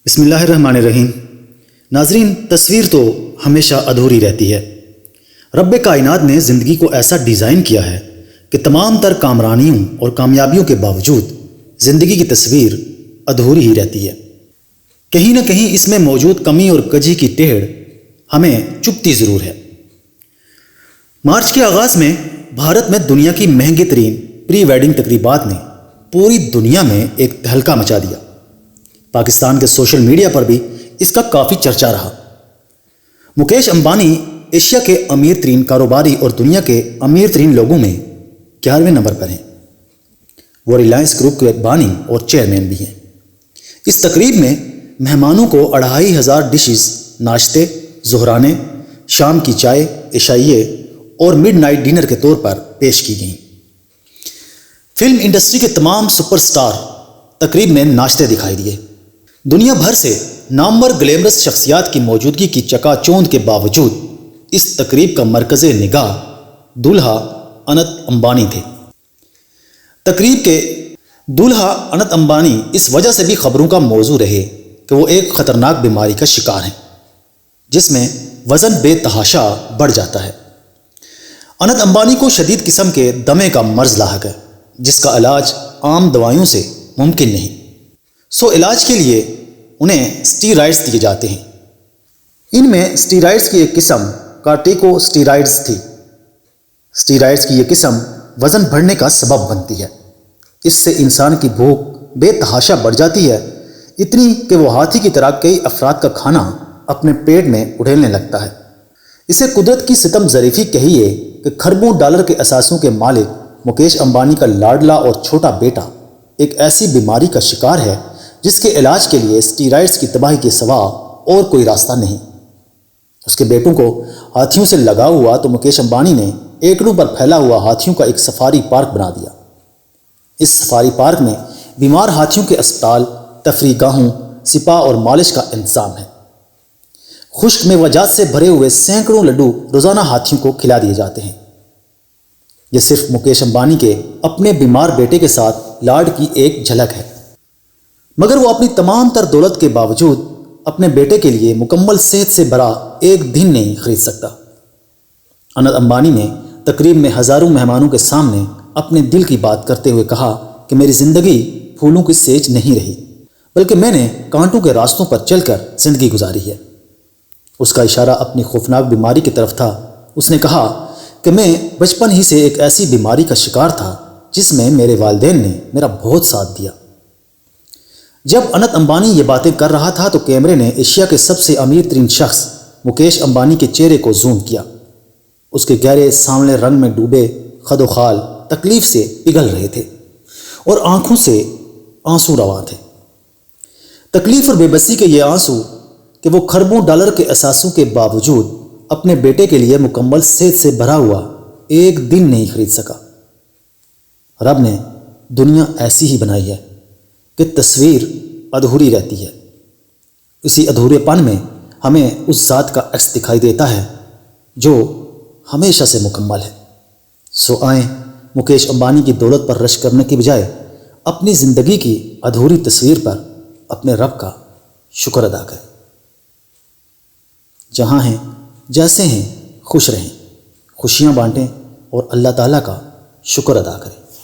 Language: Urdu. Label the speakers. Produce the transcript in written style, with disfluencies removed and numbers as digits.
Speaker 1: بسم اللہ الرحمن الرحیم۔ ناظرین، تصویر تو ہمیشہ ادھوری رہتی ہے۔ رب کائنات نے زندگی کو ایسا ڈیزائن کیا ہے کہ تمام تر کامرانیوں اور کامیابیوں کے باوجود زندگی کی تصویر ادھوری ہی رہتی ہے۔ کہیں نہ کہیں اس میں موجود کمی اور کجی کی ٹیڑھ ہمیں چبھتی ضرور ہے۔ مارچ کے آغاز میں بھارت میں دنیا کی مہنگی ترین پری ویڈنگ تقریبات نے پوری دنیا میں ایک تہلکہ مچا دیا۔ پاکستان کے سوشل میڈیا پر بھی اس کا کافی چرچا رہا۔ مکیش امبانی ایشیا کے امیر ترین کاروباری اور دنیا کے امیر ترین لوگوں میں 11ویں نمبر پر ہیں۔ وہ ریلائنس گروپ کے بانی اور چیئرمین بھی ہیں۔ اس تقریب میں مہمانوں کو 2500 ڈشز ناشتے، ظہرانے، شام کی چائے، عشائیے اور مڈ نائٹ ڈنر کے طور پر پیش کی گئیں۔ فلم انڈسٹری کے تمام سپر سٹار تقریب میں ناشتے دکھائی دیے۔ دنیا بھر سے نامور گلیمرس شخصیات کی موجودگی کی چکا چوند کے باوجود اس تقریب کا مرکز نگاہ دولہا انت امبانی تھے۔ تقریب کے دولہا انت امبانی اس وجہ سے بھی خبروں کا موضوع رہے کہ وہ ایک خطرناک بیماری کا شکار ہیں جس میں وزن بے تحاشا بڑھ جاتا ہے۔ انت امبانی کو شدید قسم کے دمے کا مرض لاحق ہے جس کا علاج عام دوائیوں سے ممکن نہیں۔ علاج کے لیے انہیں سٹیرائڈز دیے جاتے ہیں۔ ان میں سٹیرائڈز کی ایک قسم کارٹیکو سٹیرائڈز تھی۔ سٹیرائڈز کی یہ قسم وزن بڑھنے کا سبب بنتی ہے۔ اس سے انسان کی بھوک بے تحاشا بڑھ جاتی ہے، اتنی کہ وہ ہاتھی کی طرح کئی افراد کا کھانا اپنے پیٹ میں اڑھیلنے لگتا ہے۔ اسے قدرت کی ستم ظریفی کہیے کہ کھربوں ڈالر کے اثاثوں کے مالک مکیش امبانی کا لاڈلا اور چھوٹا بیٹا ایک ایسی بیماری کا شکار ہے جس کے علاج کے لیے سٹیرائڈز کی تباہی کے سوا اور کوئی راستہ نہیں۔ اس کے بیٹوں کو ہاتھیوں سے لگا ہوا تو مکیش امبانی نے ایکڑوں پر پھیلا ہوا ہاتھیوں کا ایک سفاری پارک بنا دیا۔ اس سفاری پارک میں بیمار ہاتھیوں کے اسپتال، تفریح گاہوں، سپا اور مالش کا انتظام ہے۔ خشک میوجات سے بھرے ہوئے سینکڑوں لڈو روزانہ ہاتھیوں کو کھلا دیے جاتے ہیں۔ یہ صرف مکیش امبانی کے اپنے بیمار بیٹے کے ساتھ لاڈ کی ایک جھلک ہے، مگر وہ اپنی تمام تر دولت کے باوجود اپنے بیٹے کے لیے مکمل صحت سے بھرا ایک دن نہیں خرید سکتا۔ انت امبانی نے تقریب میں ہزاروں مہمانوں کے سامنے اپنے دل کی بات کرتے ہوئے کہا کہ میری زندگی پھولوں کی سیج نہیں رہی، بلکہ میں نے کانٹوں کے راستوں پر چل کر زندگی گزاری ہے۔ اس کا اشارہ اپنی خوفناک بیماری کی طرف تھا۔ اس نے کہا کہ میں بچپن ہی سے ایک ایسی بیماری کا شکار تھا جس میں میرے والدین نے میرا بہت ساتھ دیا۔ جب انت امبانی یہ باتیں کر رہا تھا تو کیمرے نے ایشیا کے سب سے امیر ترین شخص مکیش امبانی کے چہرے کو زوم کیا۔ اس کے گہرے سانولے رنگ میں ڈوبے خد و خال تکلیف سے پگھل رہے تھے اور آنکھوں سے آنسو رواں تھے۔ تکلیف اور بے بسی کے یہ آنسو کہ وہ کھربوں ڈالر کے اثاثوں کے باوجود اپنے بیٹے کے لیے مکمل صحت سے بھرا ہوا ایک دن نہیں خرید سکا۔ رب نے دنیا ایسی ہی بنائی ہے کہ تصویر ادھوری رہتی ہے۔ اسی ادھورے پن میں ہمیں اس ذات کا عکس دکھائی دیتا ہے جو ہمیشہ سے مکمل ہے۔ آئیں مکیش امبانی کی دولت پر رشک کرنے کی بجائے اپنی زندگی کی ادھوری تصویر پر اپنے رب کا شکر ادا کریں۔ جہاں ہیں جیسے ہیں خوش رہیں، خوشیاں بانٹیں اور اللہ تعالیٰ کا شکر ادا کریں۔